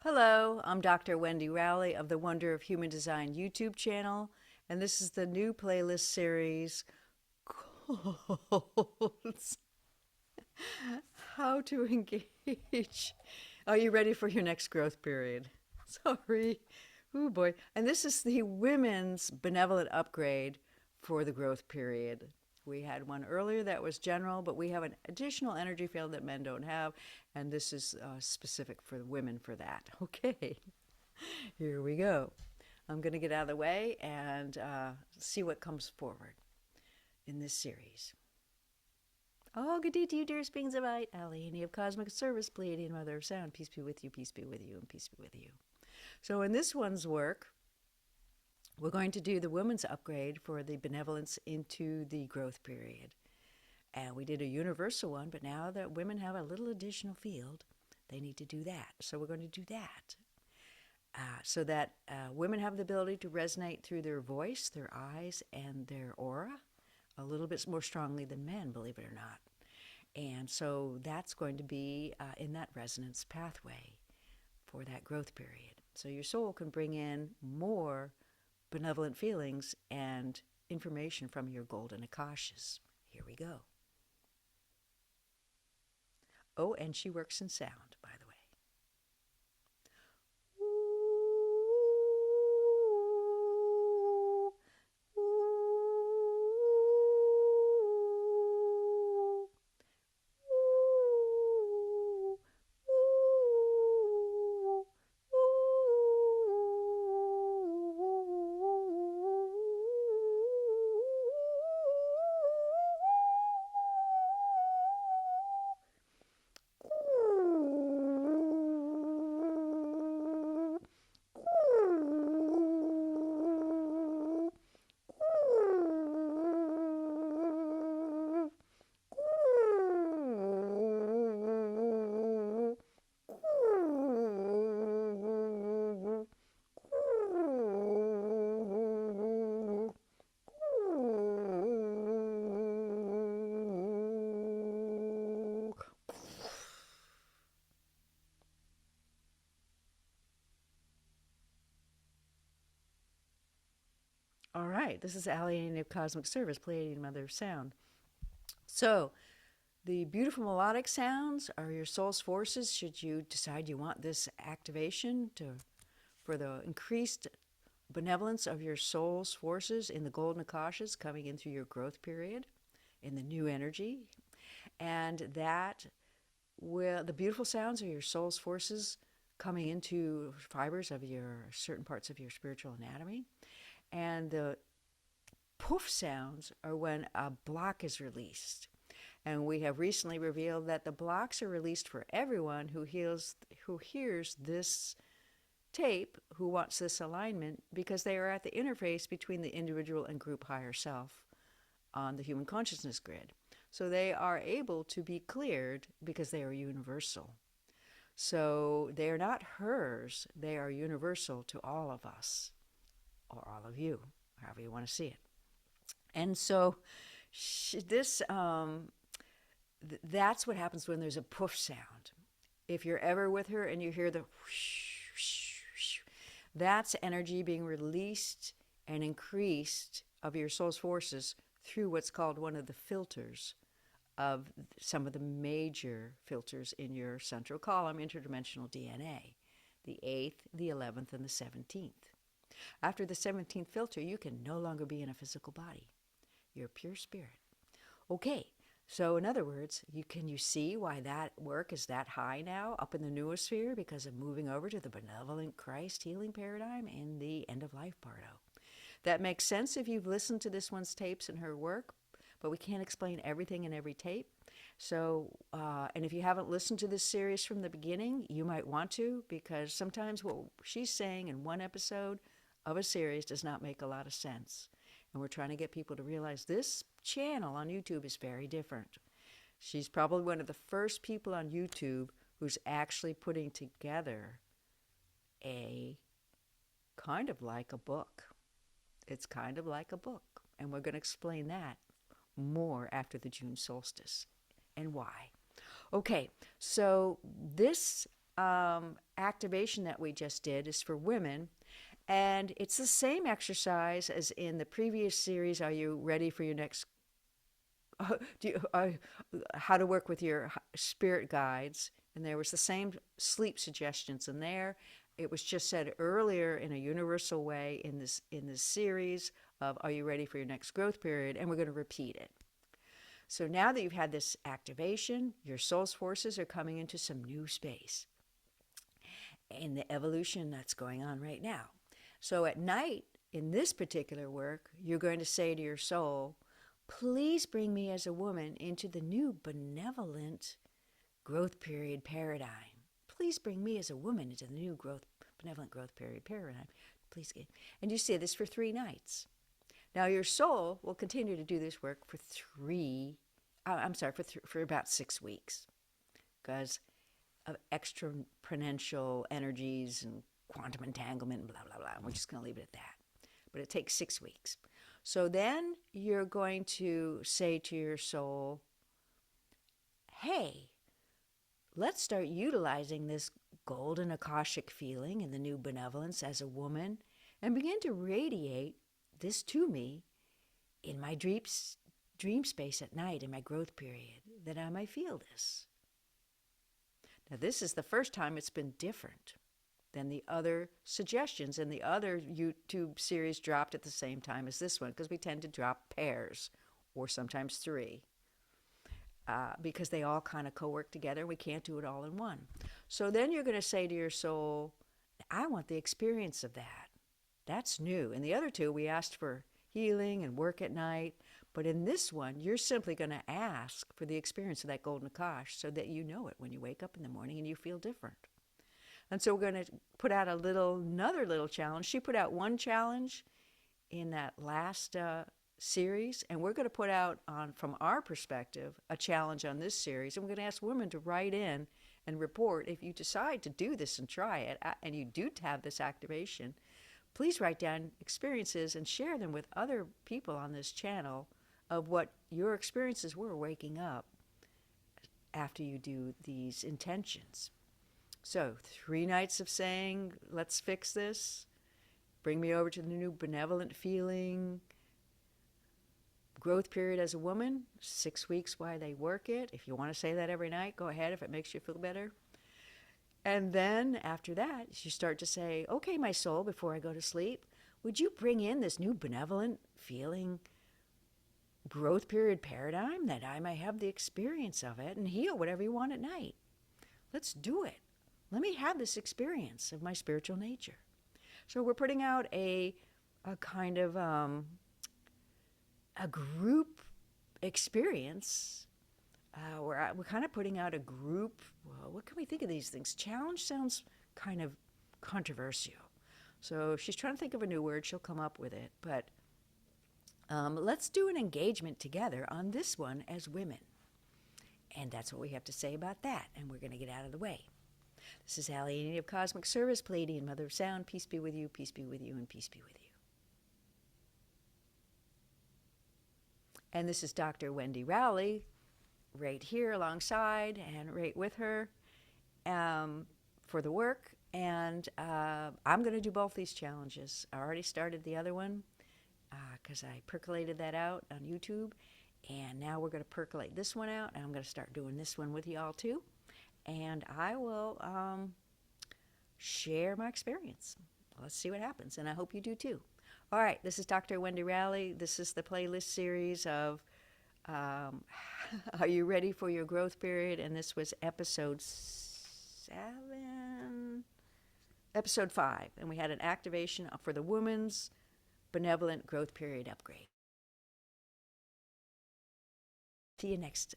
Hello, I'm Dr. Wendy Rowley of the Wonder of Human Design YouTube channel, and this is the new playlist series called How to Engage. Are you ready for your next growth period? Sorry. Oh boy. And this is the women's benevolent upgrade for the growth period. We had one earlier that was general, but we have an additional energy field that men don't have, and this is specific for women for that. Okay, here we go. I'm going to get out of the way and see what comes forward in this series. Oh, good day to you, dearest beings of light. Allegheny of cosmic service, Pleiadian mother of sound. Peace be with you, peace be with you, and peace be with you. So in this one's work, we're going to do the women's upgrade for the benevolence into the growth period. And we did a universal one, but now that women have a little additional field, they need to do that. So we're going to do that. So that women have the ability to resonate through their voice, their eyes, and their aura a little bit more strongly than men, believe it or not. And so that's going to be in that resonance pathway for that growth period. So your soul can bring in more benevolent feelings and information from your golden akashas. Here we go. Oh, and she works in sound, by the way. All right, this is Allegheny of Cosmic Service, Pleiadian Mother of Sound. So, the beautiful melodic sounds are your soul's forces should you decide you want this activation for the increased benevolence of your soul's forces in the golden akashas coming in through your growth period in the new energy. And that the beautiful sounds are your soul's forces coming into fibers of your certain parts of your spiritual anatomy. And the poof sounds are when a block is released. And we have recently revealed that the blocks are released for everyone who hears this tape, who wants this alignment, because they are at the interface between the individual and group higher self on the human consciousness grid. So they are able to be cleared because they are universal. So they are not hers, they are universal to all of us, or all of you, however you want to see it. And so that's what happens when there's a poof sound. If you're ever with her and you hear the whoosh, whoosh, whoosh, that's energy being released and increased of your soul's forces through what's called one of the filters of some of the major filters in your central column, interdimensional DNA, the 8th, the 11th, and the 17th. After the 17th filter, you can no longer be in a physical body. You're pure spirit. Okay, so in other words, can you see why that work is that high now up in the noosphere? Because of moving over to the benevolent Christ healing paradigm in the end of life parto. That makes sense if you've listened to this one's tapes and her work, but we can't explain everything in every tape. So, and if you haven't listened to this series from the beginning, you might want to, because sometimes what she's saying in one episode of a series does not make a lot of sense. And we're trying to get people to realize this channel on YouTube is very different. She's probably one of the first people on YouTube who's actually putting together a kind of like a book. It's kind of like a book. And we're going to explain that more after the June solstice and why. Okay, so this activation that we just did is for women. And it's the same exercise as in the previous series. Are you ready for your next? How to work with your spirit guides. And there was the same sleep suggestions in there. It was just said earlier in a universal way in this series of Are you ready for your next growth period? And we're going to repeat it. So now that you've had this activation, your soul's forces are coming into some new space in the evolution that's going on right now. So at night, in this particular work, you're going to say to your soul, please bring me as a woman into the new benevolent growth period paradigm. Please bring me as a woman into the new benevolent growth period paradigm. Please. And you say this for 3 nights. Now your soul will continue to do this work for for about 6 weeks, because of exponential energies and quantum entanglement and blah, blah, blah. We're just going to leave it at that. But it takes 6 weeks. So then you're going to say to your soul, hey, let's start utilizing this golden Akashic feeling and the new benevolence as a woman and begin to radiate this to me in my dream space at night in my growth period, that I might feel this. Now, this is the first time it's been different than the other suggestions, and the other YouTube series dropped at the same time as this one, because we tend to drop pairs or sometimes 3 because they all kind of co-work together. We can't do it all in one. So then you're going to say to your soul, I want the experience of that. That's new. In the other 2, we asked for healing and work at night. But in this one, you're simply going to ask for the experience of that golden Akash so that you know it when you wake up in the morning and you feel different. And so we're going to put out another little challenge. She put out one challenge in that last series, and we're going to put out, from our perspective, a challenge on this series. And we're going to ask women to write in and report if you decide to do this and try it, and you do have this activation. Please write down experiences and share them with other people on this channel of what your experiences were waking up after you do these intentions. So 3 nights of saying, let's fix this, bring me over to the new benevolent feeling, growth period as a woman, 6 weeks while they work it. If you want to say that every night, go ahead if it makes you feel better. And then after that, you start to say, okay, my soul, before I go to sleep, would you bring in this new benevolent feeling growth period paradigm that I might have the experience of it and heal whatever you want at night? Let's do it. Let me have this experience of my spiritual nature. So we're putting out a kind of a group experience. We're kind of putting out a group. Well, what can we think of these things? Challenge sounds kind of controversial. So if she's trying to think of a new word, she'll come up with it. But let's do an engagement together on this one as women. And that's what we have to say about that. And we're going to get out of the way. This is Allie of Cosmic Service, Pleiadian Mother of Sound. Peace be with you, peace be with you, and peace be with you. And this is Dr. Wendy Rowley, right here alongside and right with her for the work. And I'm going to do both these challenges. I already started the other one because I percolated that out on YouTube. And now we're going to percolate this one out. And I'm going to start doing this one with y'all too. And I will share my experience. Let's see what happens. And I hope you do too. All right, this is Dr. Wendy Rowley. This is the playlist series of Are You Ready for Your Growth Period? And this was episode 5. And we had an activation for the Women's Benevolent Growth Period Upgrade. See you next